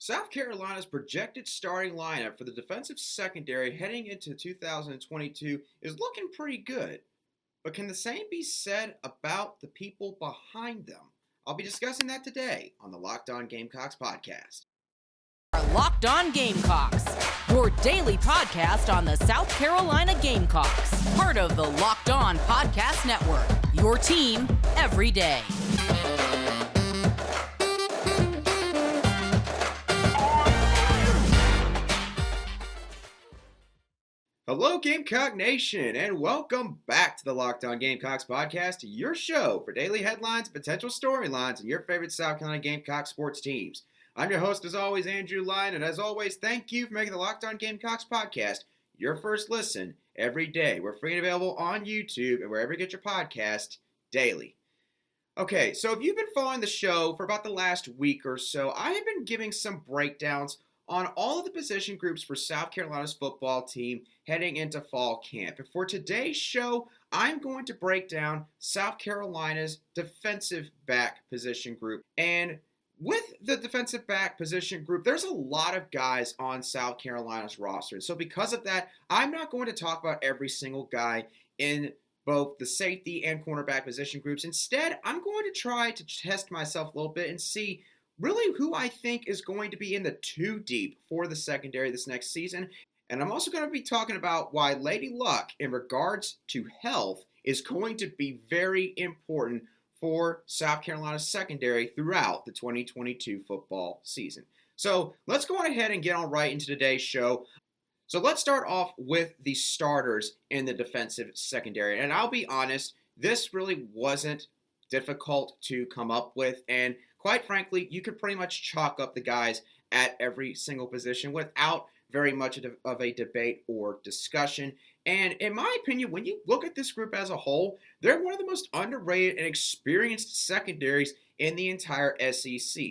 South Carolina's projected starting lineup for the defensive secondary heading into 2022 is looking pretty good. But can the same be said about the people behind them? I'll be discussing that today on the Locked On Gamecocks podcast. Locked On Gamecocks, your daily podcast on the South Carolina Gamecocks, part of the Locked On Podcast Network, your team every day. Hello, Gamecock Nation, and welcome back to the Locked On Gamecocks podcast, your show for daily headlines, potential storylines, and your favorite South Carolina Gamecock sports teams. I'm your host, as always, Andrew Lyon, and as always, thank you for making the Locked On Gamecocks podcast your first listen every day. We're free and available on YouTube and wherever you get your podcast daily. Okay, so if you've been following the show for about the last week or so, I have been giving some breakdowns on all of the position groups for South Carolina's football team heading into fall camp. And for today's show, I'm going to break down South Carolina's defensive back position group. And with the defensive back position group, there's a lot of guys on South Carolina's roster. So because of that, I'm not going to talk about every single guy in both the safety and cornerback position groups. Instead, I'm going to try to test myself a little bit and see really who I think is going to be in the two deep for the secondary this next season. And I'm also going to be talking about why Lady Luck, in regards to health, is going to be very important for South Carolina's secondary throughout the 2022 football season. So let's go on ahead and get on right into today's show. So let's start off with the starters in the defensive secondary. And I'll be honest, this really wasn't difficult to come up with. And quite frankly, you could pretty much chalk up the guys at every single position without very much of a debate or discussion. And in my opinion, when you look at this group as a whole, they're one of the most underrated and experienced secondaries in the entire SEC.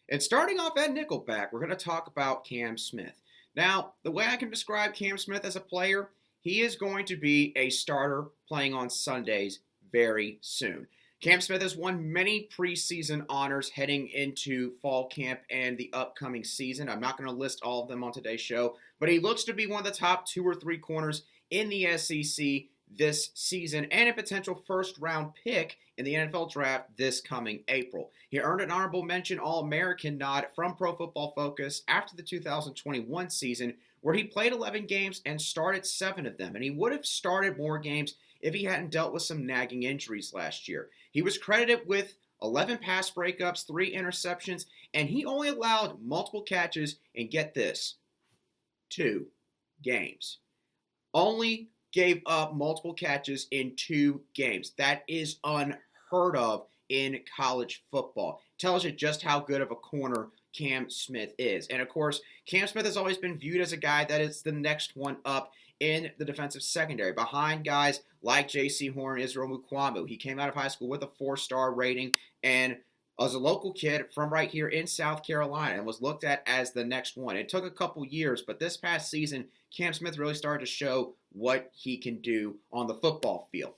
And starting off at nickelback, we're going to talk about Cam Smith. Now, the way I can describe Cam Smith as a player, he is going to be a starter playing on Sundays very soon. Cam Smith has won many preseason honors heading into fall camp and the upcoming season. I'm not going to list all of them on today's show, but he looks to be one of the top 2 or 3 corners in the SEC this season and a potential first-round pick in the NFL draft this coming April. He earned an honorable mention All-American nod from Pro Football Focus after the 2021 season, where he played 11 games and started 7 of them, and he would have started more games if he hadn't dealt with some nagging injuries last year. He was credited with 11 pass breakups, 3 interceptions, and he only allowed multiple catches in, get this, 2 games. Only gave up multiple catches in 2 games. That is unheard of in college football. Tells you just how good of a corner Cam Smith is. And of course, Cam Smith has always been viewed as a guy that is the next one up in the defensive secondary, behind guys like J.C. Horn and Israel Mukuamu. He came out of high school with a 4-star rating and was a local kid from right here in South Carolina and was looked at as the next one. It took a couple years, but this past season, Cam Smith really started to show what he can do on the football field.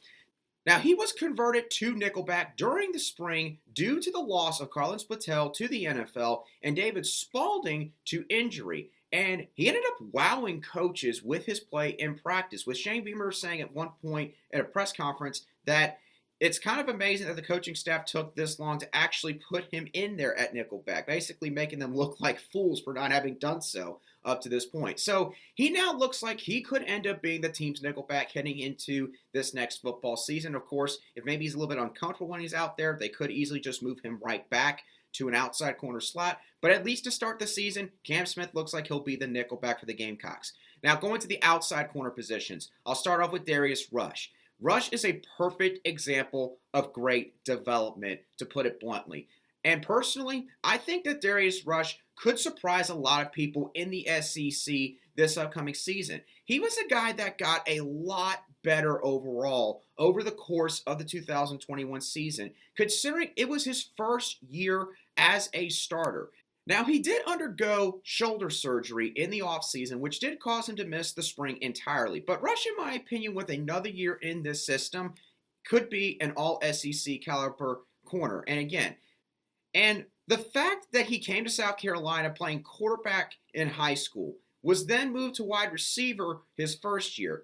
Now, he was converted to nickelback during the spring due to the loss of Carlin Patel to the NFL and David Spalding to injury. And he ended up wowing coaches with his play in practice, with Shane Beamer saying at one point at a press conference that it's kind of amazing that the coaching staff took this long to actually put him in there at nickelback, basically making them look like fools for not having done so up to this point. So he now looks like he could end up being the team's nickelback heading into this next football season. Of course, if maybe he's a little bit uncomfortable when he's out there, they could easily just move him right back to an outside corner slot. But at least to start the season, Cam Smith looks like he'll be the nickelback for the Gamecocks. Now, going to the outside corner positions, I'll start off with Darius Rush. Rush is a perfect example of great development, to put it bluntly. And personally, I think that Darius Rush could surprise a lot of people in the SEC this upcoming season. He was a guy that got a lot better overall over the course of the 2021 season, considering it was his first year as a starter. Now, he did undergo shoulder surgery in the offseason, which did cause him to miss the spring entirely. But Rush, in my opinion, with another year in this system, could be an all-SEC caliber corner. And again, The fact that he came to South Carolina playing quarterback in high school, was then moved to wide receiver his first year,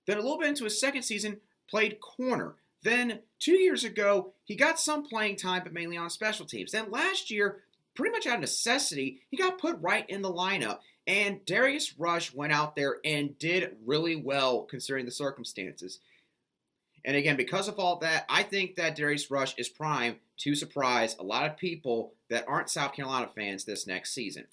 then a little bit into his second season, played corner. Then 2 years ago, he got some playing time, but mainly on special teams. Then last year, pretty much out of necessity, he got put right in the lineup. And Darius Rush went out there and did really well considering the circumstances. And again, because of all that, I think that Darius Rush is primed to surprise a lot of people that aren't South Carolina fans this next season.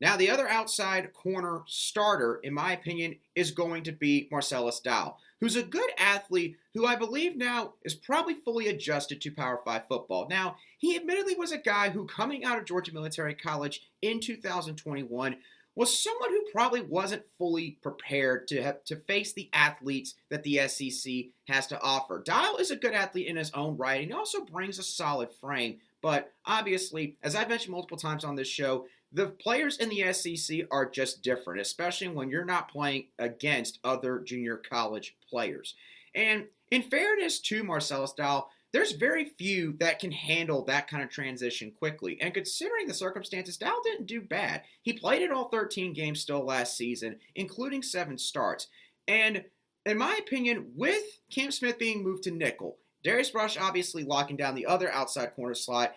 Now, the other outside corner starter, in my opinion, is going to be Marcellas Dial, who's a good athlete who I believe now is probably fully adjusted to Power 5 football. Now, he admittedly was a guy who, coming out of Georgia Military College in 2021, was someone who probably wasn't fully prepared to face the athletes that the SEC has to offer. Dial is a good athlete in his own right, and he also brings a solid frame. But obviously, as I've mentioned multiple times on this show, the players in the SEC are just different, especially when you're not playing against other junior college players. And in fairness to Marcellas Dial, there's very few that can handle that kind of transition quickly. And considering the circumstances, Dial didn't do bad. He played in all 13 games still last season, including 7 starts. And in my opinion, with Cam Smith being moved to nickel, Darius Rush obviously locking down the other outside corner slot,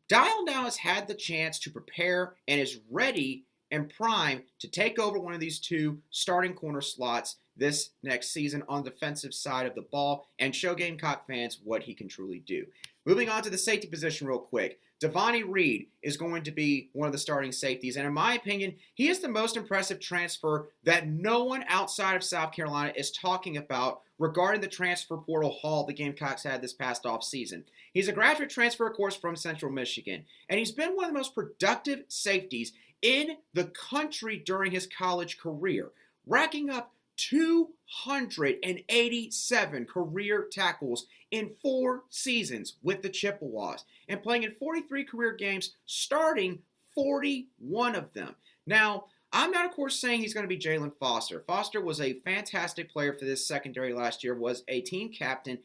Dial now has had the chance to prepare and is ready and primed to take over one of these 2 starting corner slots this next season on the defensive side of the ball and show Gamecock fans what he can truly do. Moving on to the safety position real quick. Devontae Reed is going to be one of the starting safeties, and in my opinion, he is the most impressive transfer that no one outside of South Carolina is talking about regarding the transfer portal haul the Gamecocks had this past offseason. He's a graduate transfer, of course, from Central Michigan, and he's been one of the most productive safeties in the country during his college career, racking up 287 career tackles in 4 seasons with the Chippewas and playing in 43 career games, starting 41 of them. Now, I'm not, of course, saying he's going to be Jalen Foster. Foster was a fantastic player for this secondary last year, was a team captain,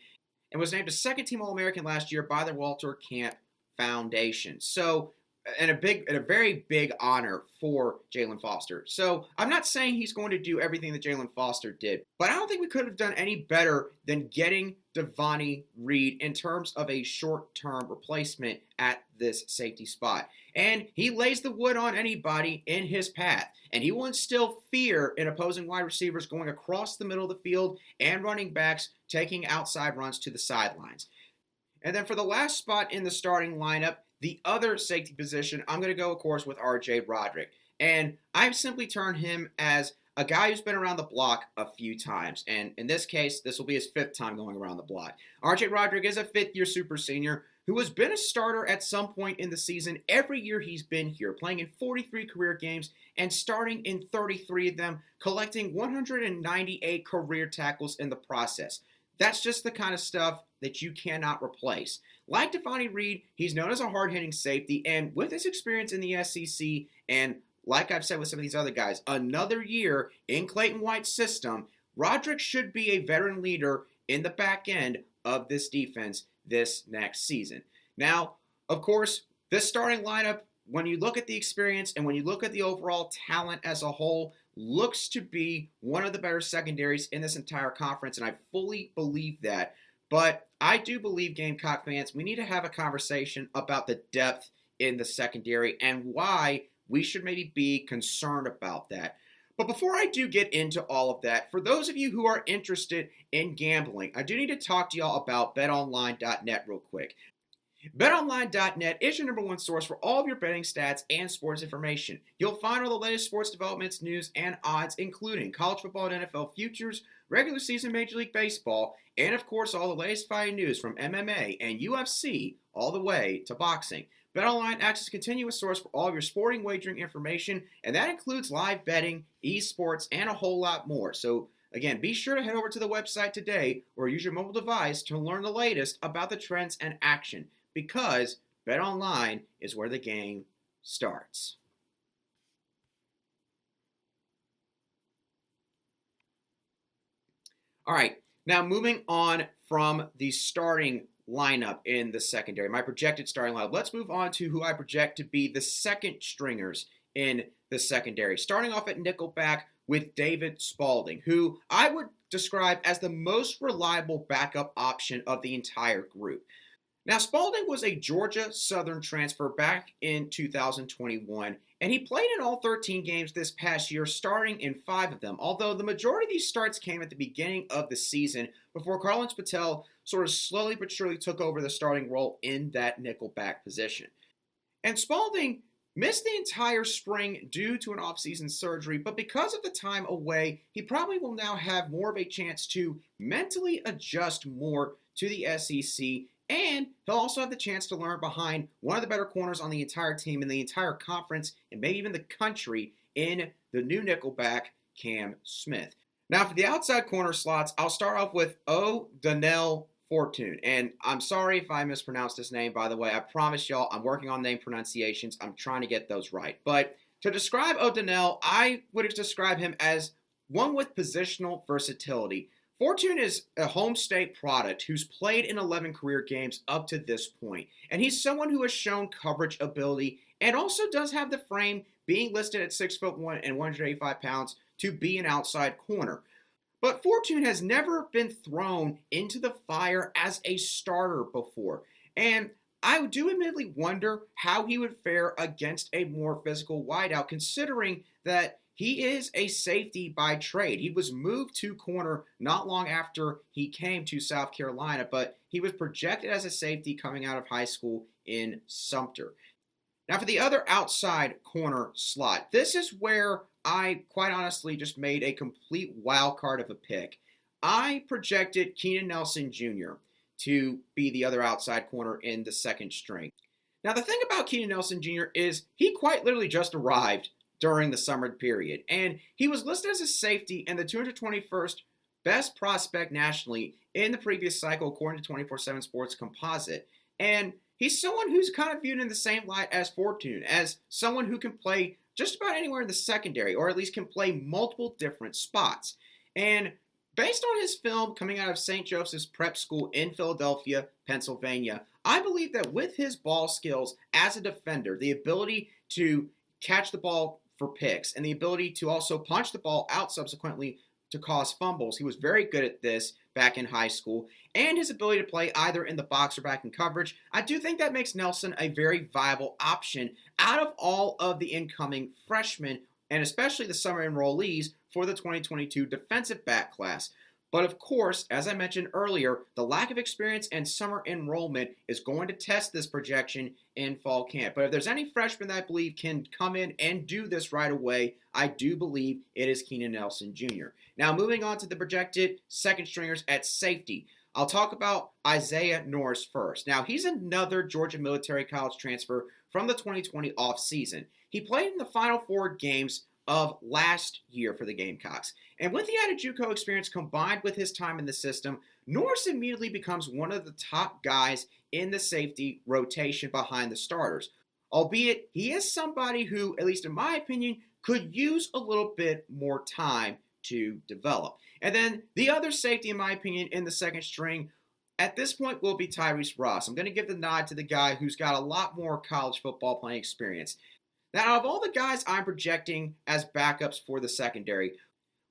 and was named a second-team All-American last year by the Walter Camp Foundation. So, and a very big honor for Jalen Foster. So I'm not saying he's going to do everything that Jalen Foster did, but I don't think we could have done any better than getting Devontae Reed in terms of a short-term replacement at this safety spot. And he lays the wood on anybody in his path, and he will instill fear in opposing wide receivers going across the middle of the field and running backs taking outside runs to the sidelines. And then for the last spot in the starting lineup, the other safety position, I'm going to go, of course, with R.J. Roderick. And I've simply turned him as a guy who's been around the block a few times. And in this case, this will be his 5th time going around the block. R.J. Roderick is a 5th-year super senior who has been a starter at some point in the season every year he's been here, playing in 43 career games and starting in 33 of them, collecting 198 career tackles in the process. That's just the kind of stuff that you cannot replace. Like Devontae Reed, he's known as a hard-hitting safety, and with his experience in the SEC, and like I've said with some of these other guys, another year in Clayton White's system, Roderick should be a veteran leader in the back end of this defense this next season. Now, of course, this starting lineup, when you look at the experience and when you look at the overall talent as a whole, looks to be one of the better secondaries in this entire conference, and I fully believe that. But I do believe, Gamecock fans, we need to have a conversation about the depth in the secondary and why we should maybe be concerned about that. But before I do get into all of that, for those of you who are interested in gambling, I do need to talk to y'all about BetOnline.net real quick. BetOnline.net is your number 1 source for all of your betting stats and sports information. You'll find all the latest sports developments, news, and odds, including college football and NFL futures, regular season Major League Baseball, and of course all the latest fighting news from MMA and UFC all the way to boxing. BetOnline acts as a continuous source for all of your sporting wagering information, and that includes live betting, esports, and a whole lot more. So again, be sure to head over to the website today or use your mobile device to learn the latest about the trends and action, because BetOnline is where the game starts. All right, now moving on from the starting lineup in the secondary, my projected starting lineup. Let's move on to who I project to be the second stringers in the secondary. Starting off at nickelback with David Spalding, who I would describe as the most reliable backup option of the entire group. Now, Spalding was a Georgia Southern transfer back in 2021, and he played in all 13 games this past year, starting in 5 of them, although the majority of these starts came at the beginning of the season before Karl-Heinz Patel sort of slowly but surely took over the starting role in that nickelback position. And Spalding missed the entire spring due to an offseason surgery, but because of the time away, he probably will now have more of a chance to mentally adjust more to the SEC, and he'll also have the chance to learn behind one of the better corners on the entire team in the entire conference and maybe even the country in the new nickelback, Cam Smith. Now, for the outside corner slots, I'll start off with O'Donnell Fortune. And I'm sorry if I mispronounced his name, by the way. I promise y'all I'm working on name pronunciations. I'm trying to get those right. But to describe O'Donnell, I would describe him as one with positional versatility. Fortune is a home state product who's played in 11 career games up to this point. And he's someone who has shown coverage ability and also does have the frame, being listed at 6'1" and 185 pounds, to be an outside corner. But Fortune has never been thrown into the fire as a starter before. And I do admittedly wonder how he would fare against a more physical wideout, considering that he is a safety by trade. He was moved to corner not long after he came to South Carolina, but he was projected as a safety coming out of high school in Sumter. Now, for the other outside corner slot, this is where I quite honestly just made a complete wild card of a pick. I projected Keenan Nelson Jr. to be the other outside corner in the second string. Now, the thing about Keenan Nelson Jr. is he quite literally just arrived during the summer period, and he was listed as a safety and the 221st best prospect nationally in the previous cycle, according to 24/7 Sports Composite. And he's someone who's kind of viewed in the same light as Fortune, as someone who can play just about anywhere in the secondary, or at least can play multiple different spots. And based on his film coming out of St. Joseph's Prep School in Philadelphia, Pennsylvania, I believe that with his ball skills as a defender, the ability to catch the ball for picks, and the ability to also punch the ball out subsequently to cause fumbles, he was very good at this back in high school, and his ability to play either in the box or back in coverage, I do think that makes Nelson a very viable option out of all of the incoming freshmen, and especially the summer enrollees for the 2022 defensive back class. But of course, as I mentioned earlier, the lack of experience and summer enrollment is going to test this projection in fall camp. But if there's any freshmen that I believe can come in and do this right away, I do believe it is Keenan Nelson Jr. Now, moving on to the projected second stringers at safety, I'll talk about Isaiah Norris first. Now, he's another Georgia Military College transfer from the 2020 offseason. He played in the Final Four games of last year for the Gamecocks. And with the added JUCO experience combined with his time in the system, Norris immediately becomes one of the top guys in the safety rotation behind the starters. Albeit, he is somebody who, at least in my opinion, could use a little bit more time to develop. And then the other safety, in my opinion, in the second string at this point will be Darius Rush. I'm going to give the nod to the guy who's got a lot more college football playing experience. Now, out of all the guys I'm projecting as backups for the secondary,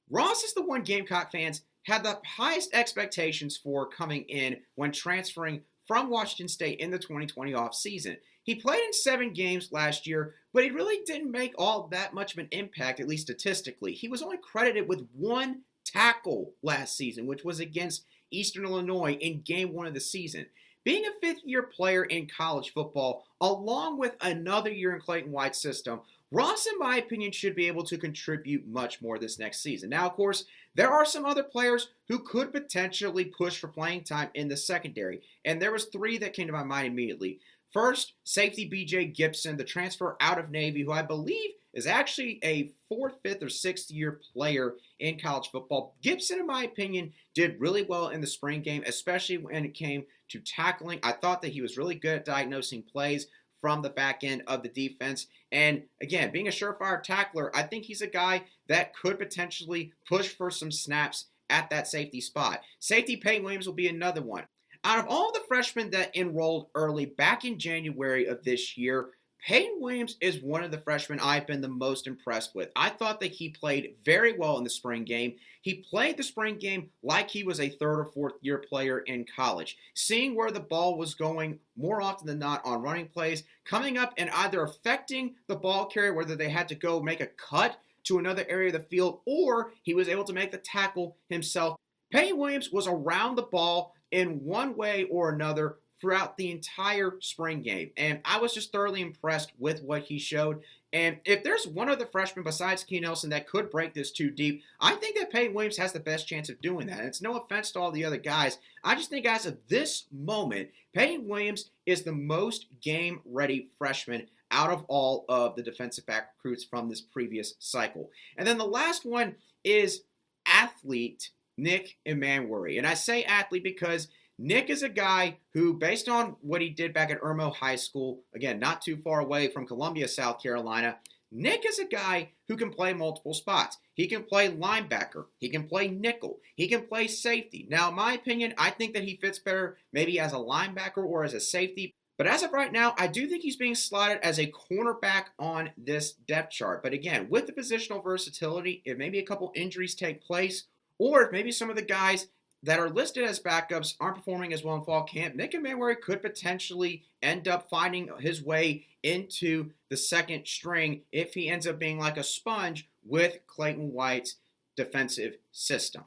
Ross is the one Gamecock fans had the highest expectations for coming in when transferring from Washington State in the 2020 offseason. He played in 7 games last year, but he really didn't make all that much of an impact, at least statistically. He was only credited with 1 tackle last season, which was against Eastern Illinois in game 1 of the season. Being a fifth-year player in college football, along with another year in Clayton White's system, Ross, in my opinion, should be able to contribute much more this next season. Now, of course, there are some other players who could potentially push for playing time in the secondary, and there was 3 that came to my mind immediately. First, safety B.J. Gibson, the transfer out of Navy, who I believe is actually a 4th, 5th, or 6th year player in college football. Gibson, in my opinion, did really well in the spring game, especially when it came to tackling. I thought that he was really good at diagnosing plays from the back end of the defense. And again, being a surefire tackler, I think he's a guy that could potentially push for some snaps at that safety spot. Safety Peyton Williams will be another one. Out of all the freshmen that enrolled early back in January of this year, Peyton Williams is one of the freshmen I've been the most impressed with. I thought that he played very well in the spring game. He played the spring game like he was a third or fourth year player in college, seeing where the ball was going more often than not on running plays, coming up and either affecting the ball carrier, whether they had to go make a cut to another area of the field, or he was able to make the tackle himself. Peyton Williams was around the ball in one way or another throughout the entire spring game. And I was just thoroughly impressed with what he showed. And if there's one other freshman besides Keenan Nelson that could break this too deep, I think that Peyton Williams has the best chance of doing that. And it's no offense to all the other guys. I just think as of this moment, Peyton Williams is the most game-ready freshman out of all of the defensive back recruits from this previous cycle. And then the last one is athlete Nick Emmanwori. And I say athlete because Nick is a guy who, based on what he did back at Irmo High School, again, not too far away from Columbia, South Carolina, Nick is a guy who can play multiple spots. He can play linebacker. He can play nickel. He can play safety. Now, in my opinion, I think that he fits better maybe as a linebacker or as a safety. But as of right now, I do think he's being slotted as a cornerback on this depth chart. But again, with the positional versatility, if maybe a couple injuries take place, or if maybe some of the guys that are listed as backups aren't performing as well in fall camp, Nick Emmanwori could potentially end up finding his way into the second string if he ends up being like a sponge with Clayton White's defensive system.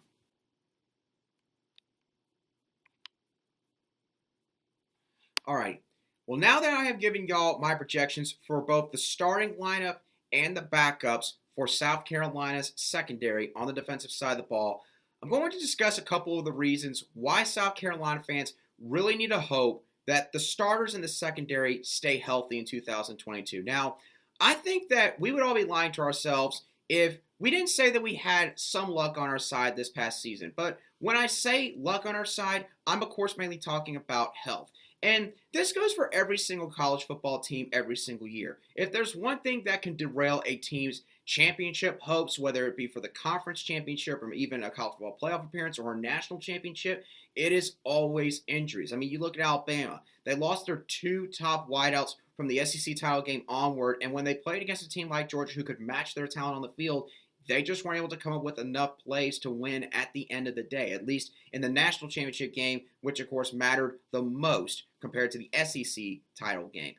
All right. Well, now that I have given y'all my projections for both the starting lineup and the backups for South Carolina's secondary on the defensive side of the ball, I'm going to discuss a couple of the reasons why South Carolina fans really need to hope that the starters in the secondary stay healthy in 2022. Now, I think that we would all be lying to ourselves if we didn't say that we had some luck on our side this past season. But when I say luck on our side, I'm of course mainly talking about health. And this goes for every single college football team every single year. If there's one thing that can derail a team's championship hopes, whether it be for the conference championship or even a college football playoff appearance or a national championship, it is always injuries. I mean, you look at Alabama. They lost their two top wideouts from the SEC title game onward, and when they played against a team like Georgia who could match their talent on the field, they just weren't able to come up with enough plays to win at the end of the day, at least in the national championship game, which of course mattered the most compared to the SEC title game.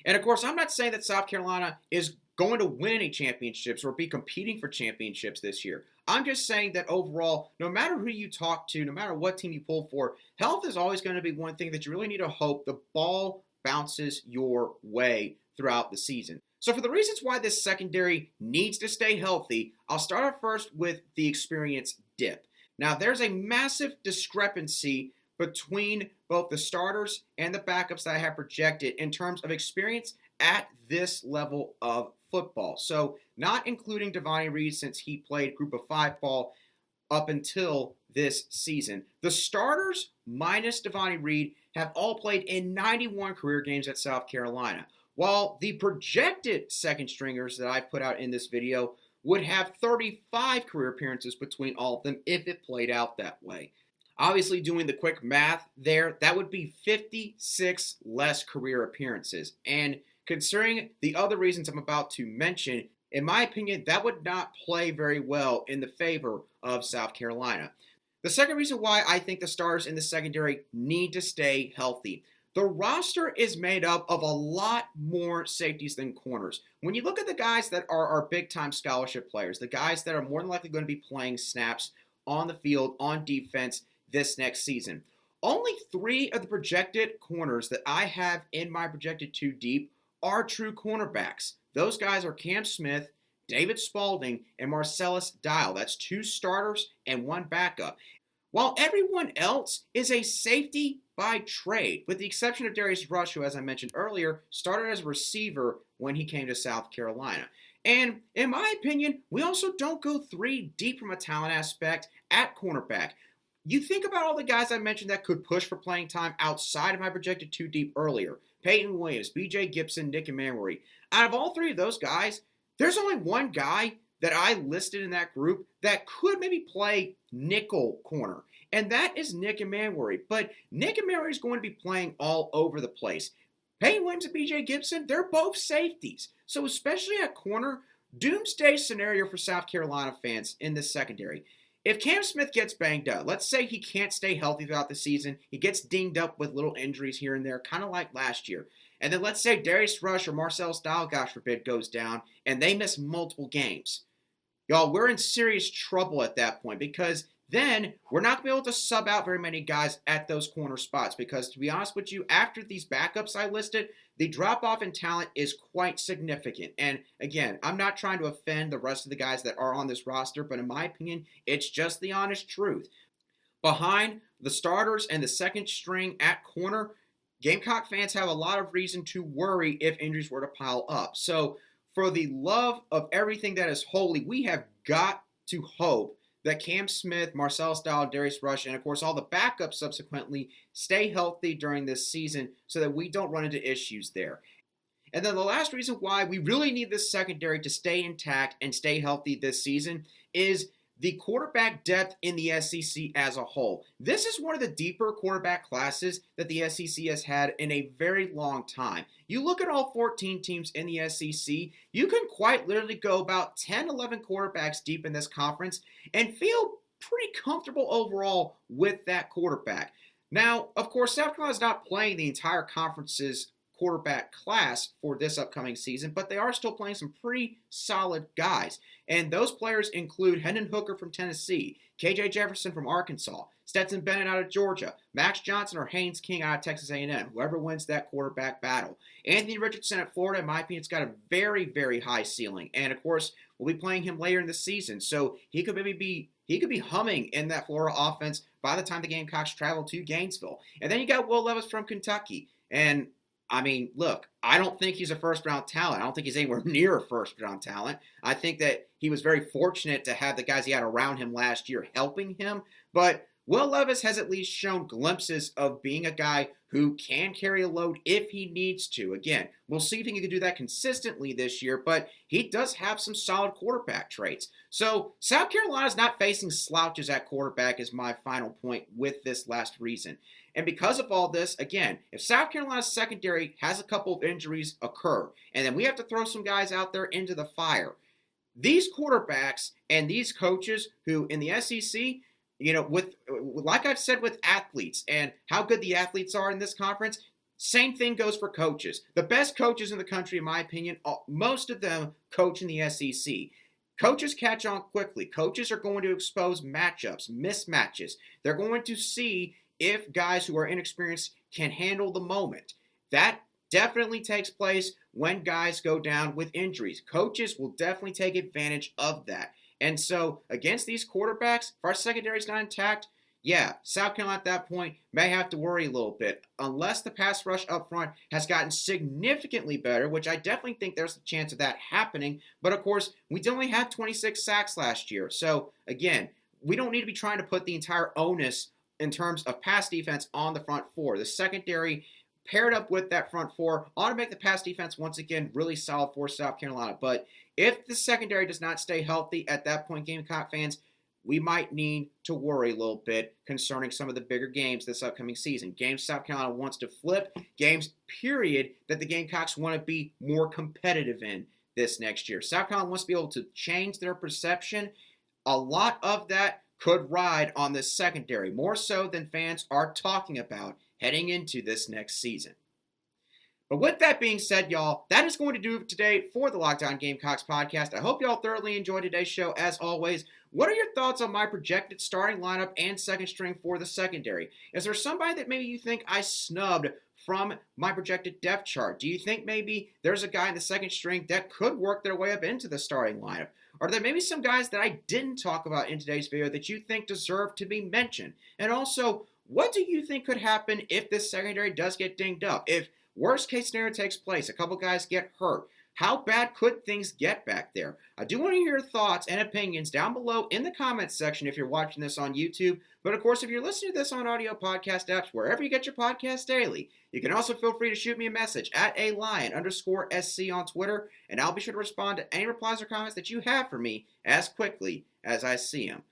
And of course, I'm not saying that South Carolina is going to win any championships or be competing for championships this year. I'm just saying that overall, no matter who you talk to, no matter what team you pull for, health is always going to be one thing that you really need to hope the ball bounces your way throughout the season. So for the reasons why this secondary needs to stay healthy, I'll start off first with the experience dip. Now, there's a massive discrepancy between both the starters and the backups that I have projected in terms of experience at this level of football. So not including Devontae Reed since he played Group of 5 ball up until this season. The starters minus Devontae Reed have all played in 91 career games at South Carolina, while the projected second stringers that I put out in this video would have 35 career appearances between all of them if it played out that way. Obviously, doing the quick math there, that would be 56 less career appearances. And considering the other reasons I'm about to mention, in my opinion, that would not play very well in the favor of South Carolina. The second reason why I think the stars in the secondary need to stay healthy. The roster is made up of a lot more safeties than corners. When you look at the guys that are our big-time scholarship players, the guys that are more than likely going to be playing snaps on the field, on defense this next season, only 3 of the projected corners that I have in my projected 2 deep are true cornerbacks. Those guys are Cam Smith, David Spalding, and Marcellas Dial. That's 2 starters and 1 backup. While everyone else is a safety by trade, with the exception of Darius Rush, who, as I mentioned earlier, started as a receiver when he came to South Carolina. And in my opinion, we also don't go 3 deep from a talent aspect at cornerback. You think about all the guys I mentioned that could push for playing time outside of my projected 2 deep earlier. Peyton Williams, B.J. Gibson, Nick Emmanwori. Out of all 3 of those guys, there's only one guy that I listed in that group that could maybe play nickel corner, and that is Nick Emmanwori. But Nick Emmanwori is going to be playing all over the place. Peyton Williams and B.J. Gibson, they're both safeties. So especially at corner, doomsday scenario for South Carolina fans in this secondary. If Cam Smith gets banged up, let's say he can't stay healthy throughout the season, he gets dinged up with little injuries here and there, kind of like last year. And then let's say Darius Rush or Marcellas Dial, gosh forbid, goes down, and they miss multiple games. Y'all, we're in serious trouble at that point because then we're not going to be able to sub out very many guys at those corner spots because, to be honest with you, after these backups I listed, the drop-off in talent is quite significant. And again, I'm not trying to offend the rest of the guys that are on this roster, but in my opinion, it's just the honest truth. Behind the starters and the second string at corner, Gamecock fans have a lot of reason to worry if injuries were to pile up. So for the love of everything that is holy, we have got to hope that Cam Smith, Marcellas Dial, Darius Rush, and of course all the backups subsequently stay healthy during this season so that we don't run into issues there. And then the last reason why we really need this secondary to stay intact and stay healthy this season is the quarterback depth in the SEC as a whole. This is one of the deeper quarterback classes that the SEC has had in a very long time. You look at all 14 teams in the SEC, you can quite literally go about 10, 11 quarterbacks deep in this conference and feel pretty comfortable overall with that quarterback. Now, of course, South Carolina is not playing the entire conference's quarterback class for this upcoming season, but they are still playing some pretty solid guys. And those players include Hendon Hooker from Tennessee, KJ Jefferson from Arkansas, Stetson Bennett out of Georgia, Max Johnson or Haynes King out of Texas A&M, whoever wins that quarterback battle. Anthony Richardson at Florida, in my opinion, has got a very, very high ceiling. And of course, we'll be playing him later in the season, so he could be humming in that Florida offense by the time the Gamecocks travel to Gainesville. And then you got Will Levis from Kentucky. And I mean, look, I don't think he's a first-round talent. I don't think he's anywhere near a first-round talent. I think that he was very fortunate to have the guys he had around him last year helping him. But Will Levis has at least shown glimpses of being a guy who can carry a load if he needs to. Again, we'll see if he can do that consistently this year, but he does have some solid quarterback traits. So South Carolina's not facing slouches at quarterback is my final point with this last reason. And because of all this, again, if South Carolina's secondary has a couple of injuries occur, and then we have to throw some guys out there into the fire, these quarterbacks and these coaches who in the SEC, you know, with like I've said with athletes and how good the athletes are in this conference, same thing goes for coaches. The best coaches in the country, in my opinion, most of them coach in the SEC. Coaches catch on quickly. Coaches are going to expose matchups, mismatches. They're going to see if guys who are inexperienced can handle the moment. That definitely takes place when guys go down with injuries. Coaches will definitely take advantage of that. And so against these quarterbacks, if our secondary is not intact, yeah, South Carolina at that point may have to worry a little bit. Unless the pass rush up front has gotten significantly better, which I definitely think there's a chance of that happening. But of course, we only had 26 sacks last year. So again, we don't need to be trying to put the entire onus in terms of pass defense on the front four. The secondary paired up with that front four ought to make the pass defense once again really solid for South Carolina. But if the secondary does not stay healthy at that point, Gamecock fans, we might need to worry a little bit concerning some of the bigger games this upcoming season. Games South Carolina wants to flip, games, period, that the Gamecocks want to be more competitive in this next year. South Carolina wants to be able to change their perception. A lot of that could ride on this secondary, more so than fans are talking about heading into this next season. But with that being said, y'all, that is going to do it today for the Locked On Gamecocks podcast. I hope y'all thoroughly enjoyed today's show. As always, what are your thoughts on my projected starting lineup and second string for the secondary? Is there somebody that maybe you think I snubbed from my projected depth chart? Do you think maybe there's a guy in the second string that could work their way up into the starting lineup? Are there maybe some guys that I didn't talk about in today's video that you think deserve to be mentioned? And also, what do you think could happen if this secondary does get dinged up? If worst case scenario takes place, a couple guys get hurt, How bad could things get back there? I do want to hear your thoughts and opinions down below in the comments section if you're watching this on YouTube. But of course, if you're listening to this on audio podcast apps, wherever you get your podcast daily, you can also feel free to shoot me a message at @alion_SC on Twitter, and I'll be sure to respond to any replies or comments that you have for me as quickly as I see them.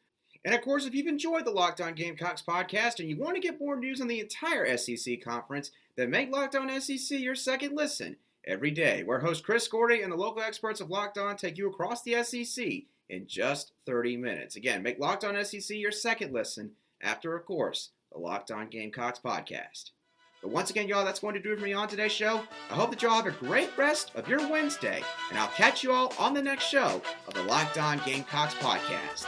And of course, if you've enjoyed the Locked On Gamecocks podcast and you want to get more news on the entire SEC conference, then make Locked On SEC your second listen every day, where host Chris Gordy and the local experts of Locked On take you across the SEC in just 30 minutes. Again, make Locked On SEC your second listen after, of course, the Locked On Gamecocks podcast. But once again, y'all, that's going to do it for me on today's show. I hope that y'all have a great rest of your Wednesday, and I'll catch you all on the next show of the Locked On Gamecocks podcast.